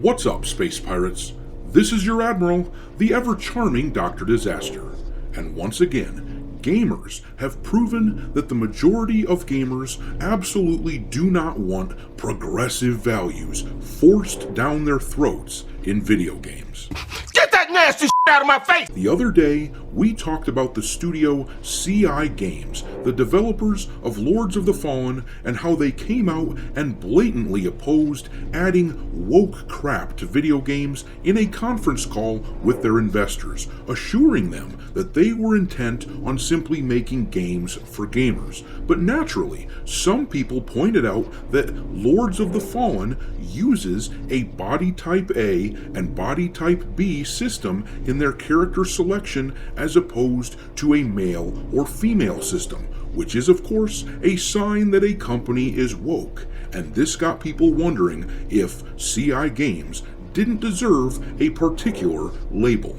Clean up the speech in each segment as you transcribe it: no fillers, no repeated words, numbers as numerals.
What's up, space pirates? This is your Admiral, the ever-charming Dr. Disaster. And once again, gamers have proven that the majority of gamers absolutely do not want progressive values forced down their throats in video games. Get that nasty shit out of my face! The other day, we talked about the studio CI Games, the developers of Lords of the Fallen, and how they came out and blatantly opposed adding woke crap to video games in a conference call with their investors, assuring them that they were intent on simply making games for gamers. But naturally, some people pointed out that Lords of the Fallen uses a body type A and body type B system in their character selection as opposed to a male or female system, which is of course a sign that a company is woke. And this got people wondering if CI Games didn't deserve a particular label.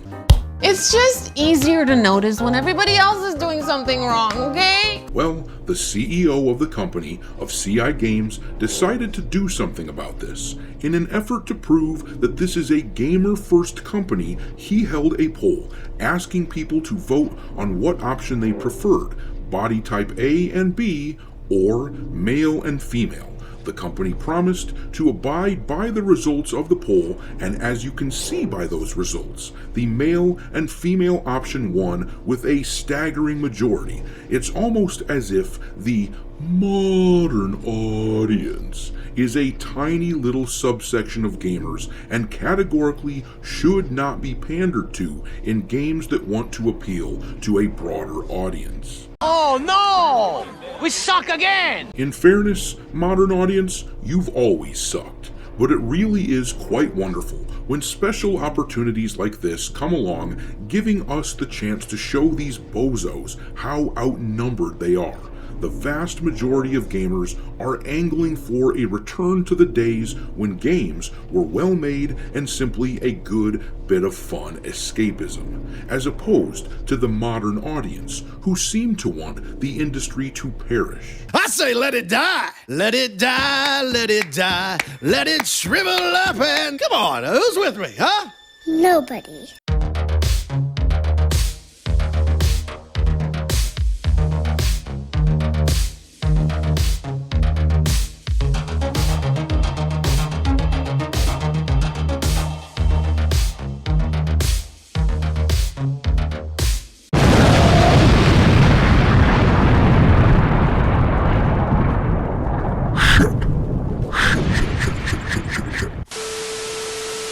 It's just easier to notice when everybody else is doing something wrong, okay? Well, the CEO of the company of CI Games decided to do something about this. In an effort to prove that this is a gamer-first company, he held a poll asking people to vote on what option they preferred, body type A and B or male and female. The company promised to abide by the results of the poll, and as you can see by those results, the male and female option won with a staggering majority. It's almost as if the modern audience is a tiny little subsection of gamers and categorically should not be pandered to in games that want to appeal to a broader audience. Oh no! We suck again! In fairness, modern audience, you've always sucked. But it really is quite wonderful when special opportunities like this come along, giving us the chance to show these bozos how outnumbered they are. The vast majority of gamers are angling for a return to the days when games were well made and simply a good bit of fun escapism, as opposed to the modern audience who seem to want the industry to perish. I say let it die! Let it die, let it die, let it shrivel up and... Come on, who's with me, huh? Nobody.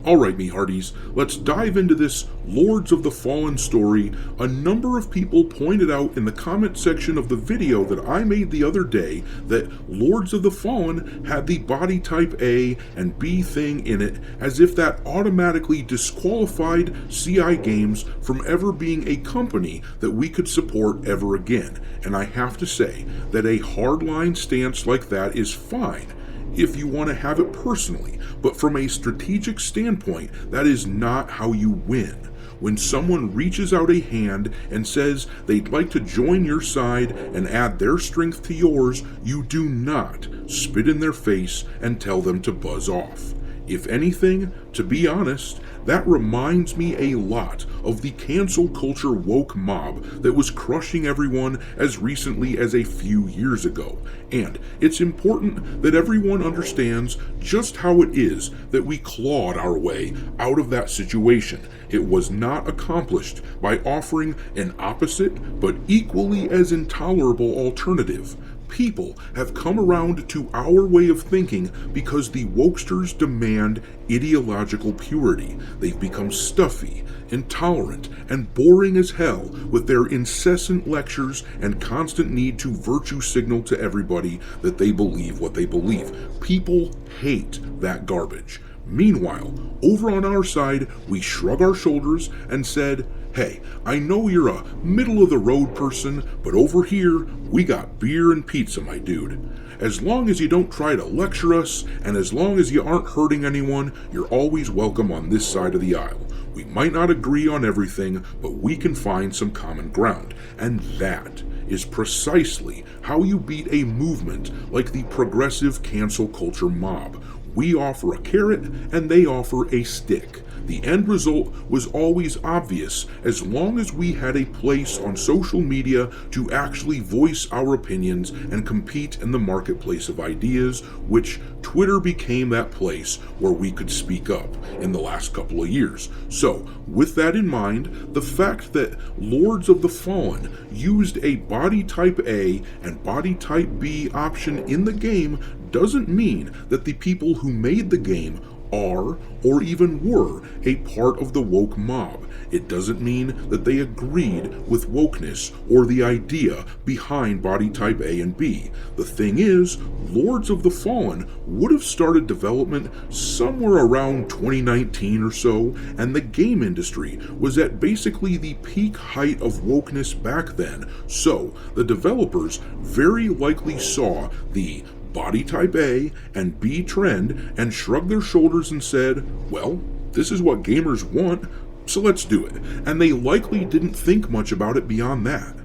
Alright, me hearties, let's dive into this Lords of the Fallen story. A number of people pointed out in the comment section of the video that I made the other day that Lords of the Fallen had the body type A and B thing in it, as if that automatically disqualified CI Games from ever being a company that we could support ever again. And I have to say that a hardline stance like that is fine if you want to have it personally, but from a strategic standpoint, that is not how you win. When someone reaches out a hand and says they'd like to join your side and add their strength to yours, you do not spit in their face and tell them to buzz off. If anything, to be honest, that reminds me a lot of the cancel culture woke mob that was crushing everyone as recently as a few years ago. And it's important that everyone understands just how it is that we clawed our way out of that situation. It was not accomplished by offering an opposite but equally as intolerable alternative. People have come around to our way of thinking because the wokesters demand ideological purity. They've become stuffy, intolerant, and boring as hell with their incessant lectures and constant need to virtue signal to everybody that they believe what they believe. People hate that garbage. Meanwhile, over on our side, we shrug our shoulders and said, hey, I know you're a middle-of-the-road person, but over here, we got beer and pizza, my dude. As long as you don't try to lecture us, and as long as you aren't hurting anyone, you're always welcome on this side of the aisle. We might not agree on everything, but we can find some common ground. And that is precisely how you beat a movement like the progressive cancel culture mob. We offer a carrot and they offer a stick. The end result was always obvious as long as we had a place on social media to actually voice our opinions and compete in the marketplace of ideas, which Twitter became that place where we could speak up in the last couple of years. So, with that in mind, the fact that Lords of the Fallen used a body type A and body type B option in the game doesn't mean that the people who made the game are, or even were, a part of the woke mob. It doesn't mean that they agreed with wokeness or the idea behind body type A and B. The thing is, Lords of the Fallen would have started development somewhere around 2019 or so, and the game industry was at basically the peak height of wokeness back then. So, the developers very likely saw the body type A and B trend and shrugged their shoulders and said, well, this is what gamers want, so let's do it. And they likely didn't think much about it beyond that.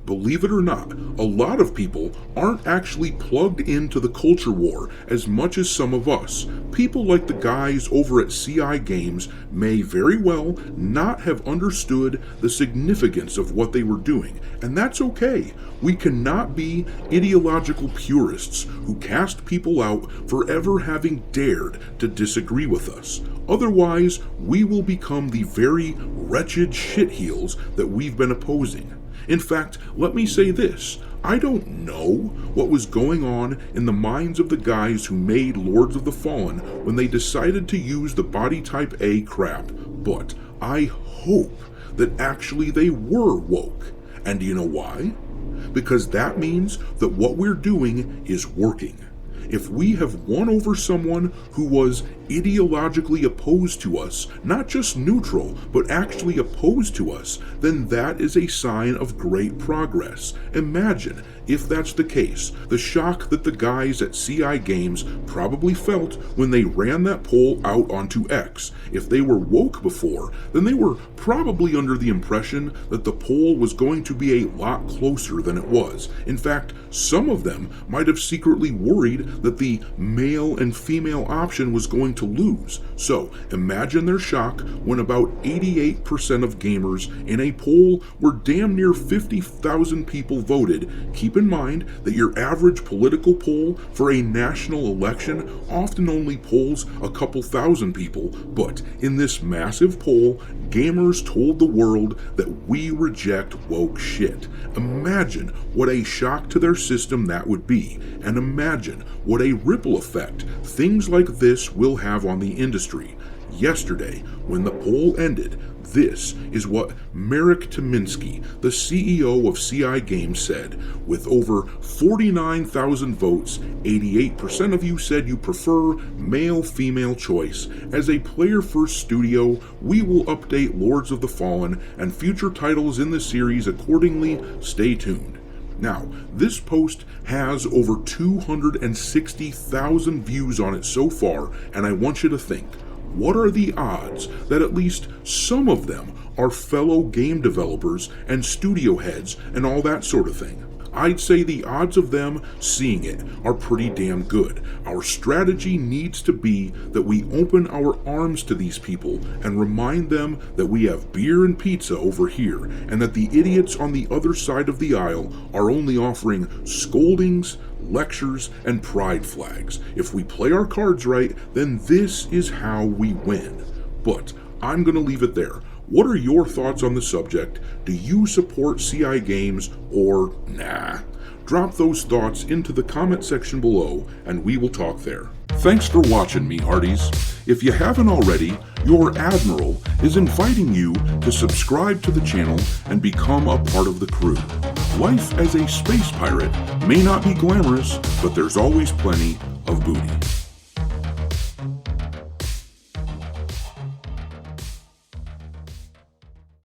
Believe it or not, a lot of people aren't actually plugged into the culture war as much as some of us. People like the guys over at CI Games may very well not have understood the significance of what they were doing, and that's okay. We cannot be ideological purists who cast people out for ever having dared to disagree with us. Otherwise, we will become the very wretched shitheels that we've been opposing. In fact, let me say this. I don't know what was going on in the minds of the guys who made Lords of the Fallen when they decided to use the body type A crap, but I hope that actually they were woke. And do you know why? Because that means that what we're doing is working. If we have won over someone who was ideologically opposed to us, not just neutral, but actually opposed to us, then that is a sign of great progress. Imagine, if that's the case, the shock that the guys at CI Games probably felt when they ran that poll out onto X. If they were woke before, then they were probably under the impression that the poll was going to be a lot closer than it was. In fact, some of them might have secretly worried that the male and female option was going to lose. So imagine their shock when about 88% of gamers in a poll where damn near 50,000 people voted. Keep in mind that your average political poll for a national election often only polls a couple thousand people, but in this massive poll, gamers told the world that we reject woke shit. Imagine what a shock to their system that would be, and imagine what a ripple effect things like this will have on the industry. Yesterday, when the poll ended, this is what Marek Tyminski, the CEO of CI Games, said. With over 49,000 votes, 88% of you said you prefer male-female choice. As a player-first studio, we will update Lords of the Fallen and future titles in the series accordingly. Stay tuned. Now, this post has over 260,000 views on it so far, and I want you to think, what are the odds that at least some of them are fellow game developers and studio heads and all that sort of thing? I'd say the odds of them seeing it are pretty damn good. Our strategy needs to be that we open our arms to these people and remind them that we have beer and pizza over here, and that the idiots on the other side of the aisle are only offering scoldings, lectures, and pride flags. If we play our cards right, then this is how we win. But I'm gonna leave it there. What are your thoughts on the subject? Do you support CI Games or nah? Drop those thoughts into the comment section below and we will talk there. Thanks for watching, me hearties. If you haven't already, your Admiral is inviting you to subscribe to the channel and become a part of the crew. Life as a space pirate may not be glamorous, but there's always plenty of booty.